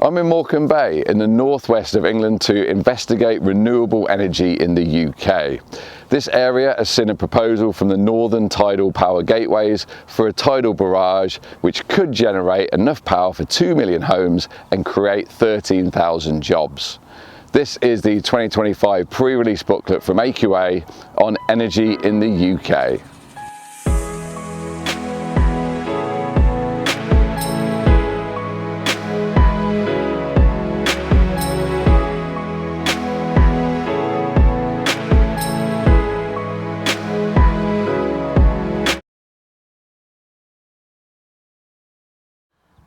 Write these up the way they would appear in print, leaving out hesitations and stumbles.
I'm in Morecambe Bay in the northwest of England to investigate renewable energy in the UK. This area has seen a proposal from the northern tidal power gateways for a tidal barrage which could generate enough power for 2 million homes and create 13,000 jobs. This is the 2025 pre-release booklet from AQA on energy in the UK.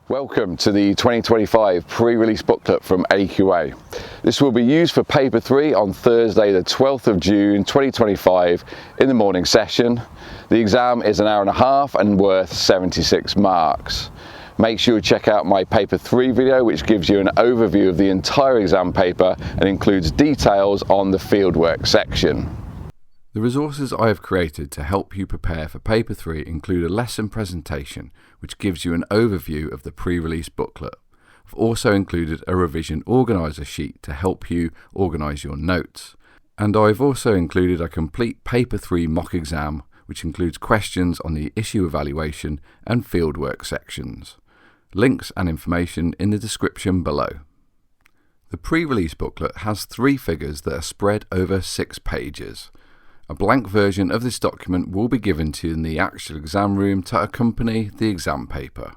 Welcome to the 2025 pre-release booklet from AQA. This will be used for paper 3 on Thursday the 12th of June 2025 in the morning session. The exam is an hour and a half and worth 76 marks. Make sure you check out my paper 3 video, which gives you an overview of the entire exam paper and includes details on the fieldwork section. The resources I have created to help you prepare for Paper 3 include a lesson presentation which gives you an overview of the pre-release booklet. I've also included a revision organiser sheet to help you organise your notes. And I've also included a complete Paper 3 mock exam which includes questions on the issue evaluation and fieldwork sections. Links and information in the description below. The pre-release booklet has 3 figures that are spread over 6 pages. A blank version of this document will be given to you in the actual exam room to accompany the exam paper.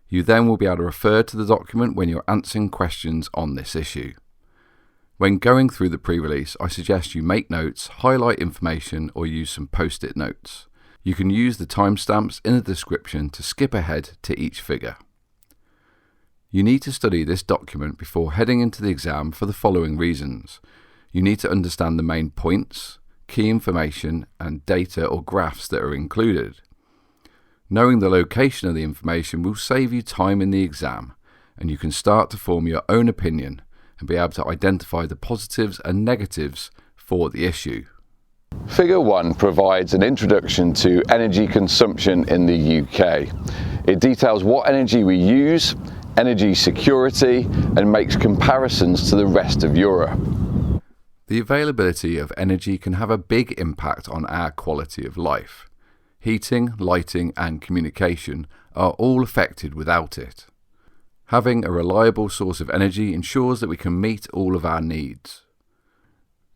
You then will be able to refer to the document when you're answering questions on this issue. When going through the pre-release, I suggest you make notes, highlight information, or use some post-it notes. You can use the timestamps in the description to skip ahead to each figure. You need to study this document before heading into the exam for the following reasons. You need to understand the main points, key information and data or graphs that are included. Knowing the location of the information will save you time in the exam, and you can start to form your own opinion and be able to identify the positives and negatives for the issue. Figure 1 provides an introduction to energy consumption in the UK. It details what energy we use, energy security, and makes comparisons to the rest of Europe. The availability of energy can have a big impact on our quality of life. Heating, lighting and communication are all affected without it. Having a reliable source of energy ensures that we can meet all of our needs.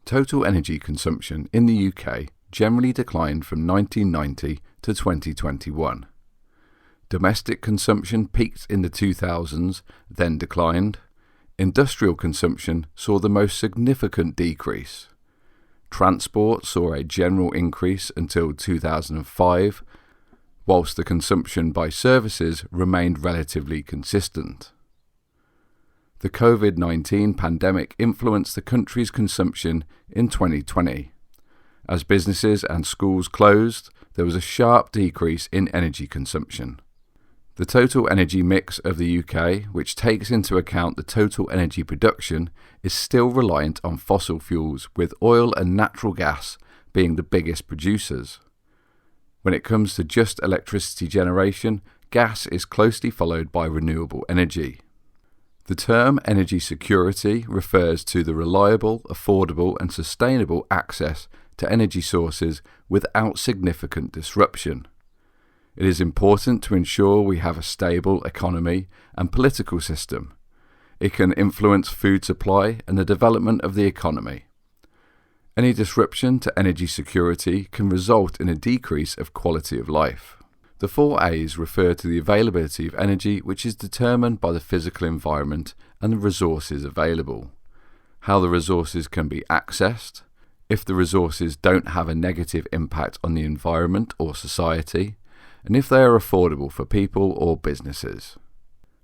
Total energy consumption in the UK generally declined from 1990 to 2021. Domestic consumption peaked in the 2000s, then declined. Industrial consumption saw the most significant decrease. Transport saw a general increase until 2005, whilst the consumption by services remained relatively consistent. The COVID-19 pandemic influenced the country's consumption in 2020. As businesses and schools closed, there was a sharp decrease in energy consumption. The total energy mix of the UK, which takes into account the total energy production, is still reliant on fossil fuels, with oil and natural gas being the biggest producers. When it comes to just electricity generation, gas is closely followed by renewable energy. The term energy security refers to the reliable, affordable and sustainable access to energy sources without significant disruption. It is important to ensure we have a stable economy and political system. It can influence food supply and the development of the economy. Any disruption to energy security can result in a decrease of quality of life. The 4 A's refer to the availability of energy, which is determined by the physical environment and the resources available. How the resources can be accessed, if the resources don't have a negative impact on the environment or society, and if they are affordable for people or businesses.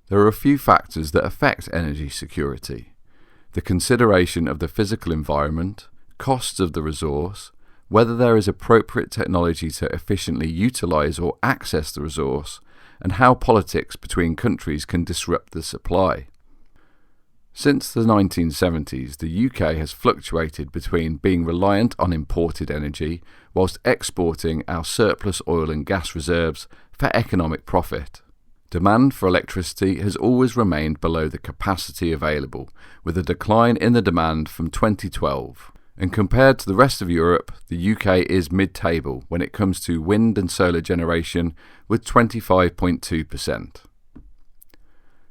There are a few factors that affect energy security: the consideration of the physical environment, costs of the resource, whether there is appropriate technology to efficiently utilise or access the resource, and how politics between countries can disrupt the supply. Since the 1970s, the UK has fluctuated between being reliant on imported energy whilst exporting our surplus oil and gas reserves for economic profit. Demand for electricity has always remained below the capacity available, with a decline in the demand from 2012. And compared to the rest of Europe, the UK is mid-table when it comes to wind and solar generation, with 25.2%.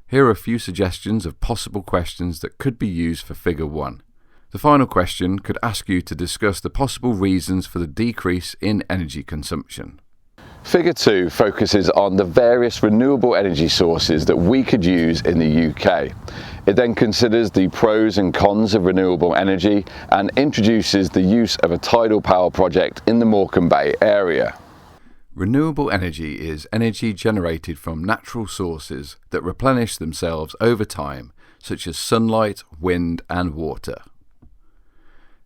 Here are a few suggestions of possible questions that could be used for Figure 1. The final question could ask you to discuss the possible reasons for the decrease in energy consumption. Figure 2 focuses on the various renewable energy sources that we could use in the UK. It then considers the pros and cons of renewable energy and introduces the use of a tidal power project in the Morecambe Bay area. Renewable energy is energy generated from natural sources that replenish themselves over time, such as sunlight, wind and water.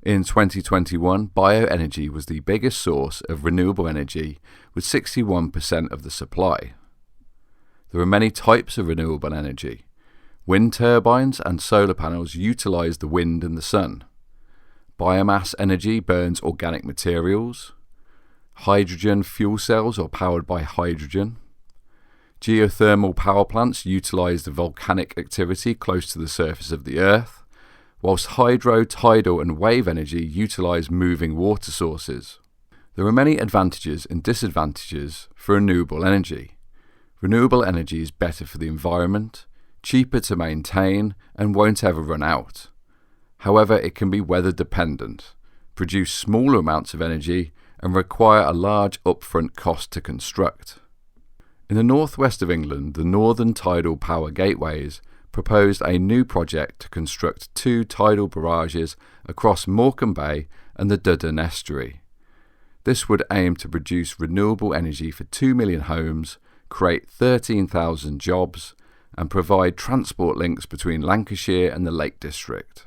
In 2021, bioenergy was the biggest source of renewable energy, with 61% of the supply. There are many types of renewable energy. Wind turbines and solar panels utilise the wind and the sun. Biomass energy burns organic materials. Hydrogen fuel cells are powered by hydrogen. Geothermal power plants utilise the volcanic activity close to the surface of the Earth, whilst hydro, tidal and wave energy utilise moving water sources. There are many advantages and disadvantages for renewable energy. Renewable energy is better for the environment, cheaper to maintain and won't ever run out. However, it can be weather dependent, produce smaller amounts of energy and require a large upfront cost to construct. In the northwest of England, the Northern Tidal Power Gateways proposed a new project to construct 2 tidal barrages across Morecambe Bay and the Duddon Estuary. This would aim to produce renewable energy for 2 million homes, create 13,000 jobs, and provide transport links between Lancashire and the Lake District.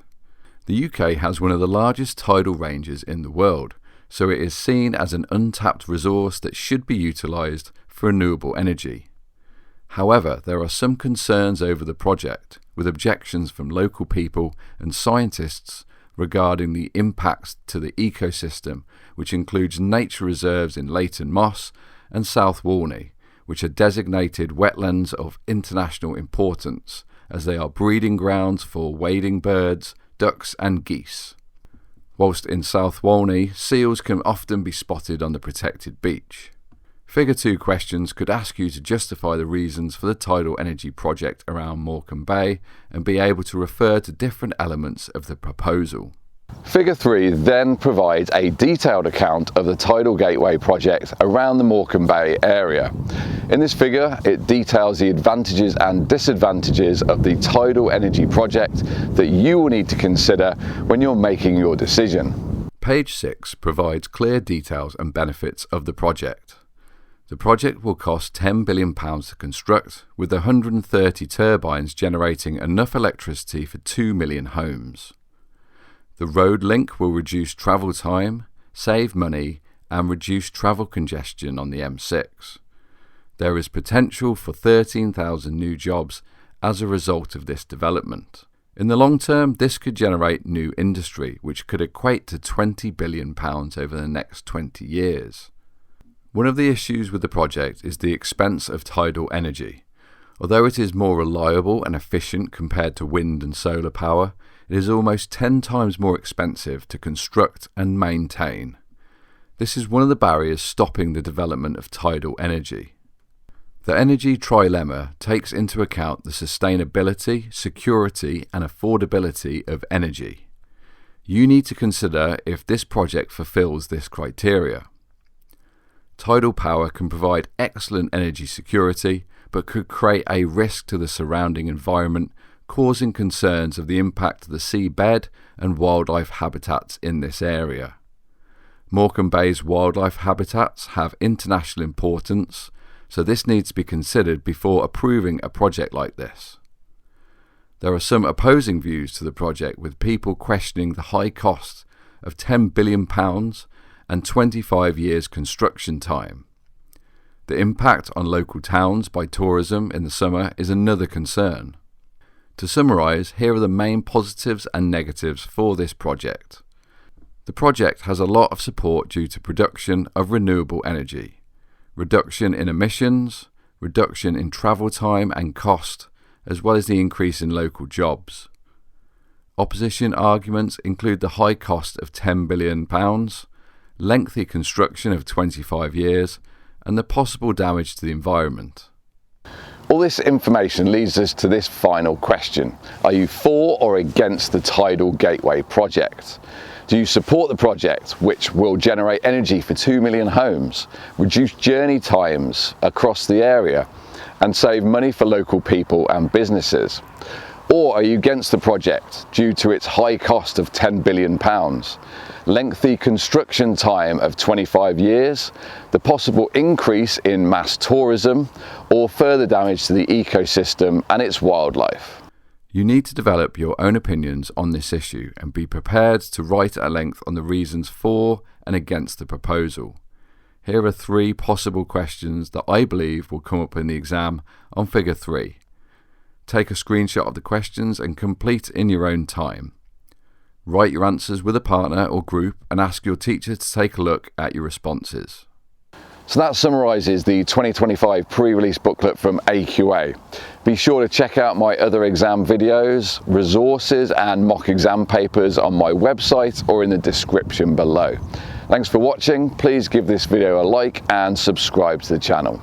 The UK has one of the largest tidal ranges in the world, so it is seen as an untapped resource that should be utilised for renewable energy. However, there are some concerns over the project, with objections from local people and scientists regarding the impacts to the ecosystem, which includes nature reserves in Leighton Moss and South Walney, which are designated wetlands of international importance, as they are breeding grounds for wading birds, ducks and geese. Whilst in South Walney, seals can often be spotted on the protected beach. Figure 2 questions could ask you to justify the reasons for the tidal energy project around Morecambe Bay and be able to refer to different elements of the proposal. Figure 3 then provides a detailed account of the tidal gateway project around the Morecambe Bay area. In this figure, it details the advantages and disadvantages of the tidal energy project that you will need to consider when you're making your decision. Page 6 provides clear details and benefits of the project. The project will cost £10 billion to construct, with 130 turbines generating enough electricity for 2 million homes. The road link will reduce travel time, save money, and reduce travel congestion on the M6. There is potential for 13,000 new jobs as a result of this development. In the long term, this could generate new industry, which could equate to £20 billion over the next 20 years. One of the issues with the project is the expense of tidal energy. Although it is more reliable and efficient compared to wind and solar power, it is almost 10 times more expensive to construct and maintain. This is one of the barriers stopping the development of tidal energy. The energy trilemma takes into account the sustainability, security and affordability of energy. You need to consider if this project fulfills this criteria. Tidal power can provide excellent energy security, but could create a risk to the surrounding environment, causing concerns of the impact of the seabed and wildlife habitats in this area. Morecambe Bay's wildlife habitats have international importance, so this needs to be considered before approving a project like this. There are some opposing views to the project, with people questioning the high cost of £10 billion and 25 years construction time. The impact on local towns by tourism in the summer is another concern. To summarise, here are the main positives and negatives for this project. The project has a lot of support due to production of renewable energy, reduction in emissions, reduction in travel time and cost, as well as the increase in local jobs. Opposition arguments include the high cost of £10 billion, lengthy construction of 25 years, and the possible damage to the environment. All this information leads us to this final question. Are you for or against the Tidal Gateway project? Do you support the project, which will generate energy for 2 million homes, reduce journey times across the area, and save money for local people and businesses? Or are you against the project due to its high cost of £10 billion, lengthy construction time of 25 years, the possible increase in mass tourism, or further damage to the ecosystem and its wildlife? You need to develop your own opinions on this issue and be prepared to write at length on the reasons for and against the proposal. Here are 3 possible questions that I believe will come up in the exam on Figure 3. Take a screenshot of the questions and complete in your own time. Write your answers with a partner or group and ask your teacher to take a look at your responses. So that summarises the 2025 pre-release booklet from AQA. Be sure to check out my other exam videos, resources and mock exam papers on my website or in the description below. Thanks for watching. Please give this video a like and subscribe to the channel.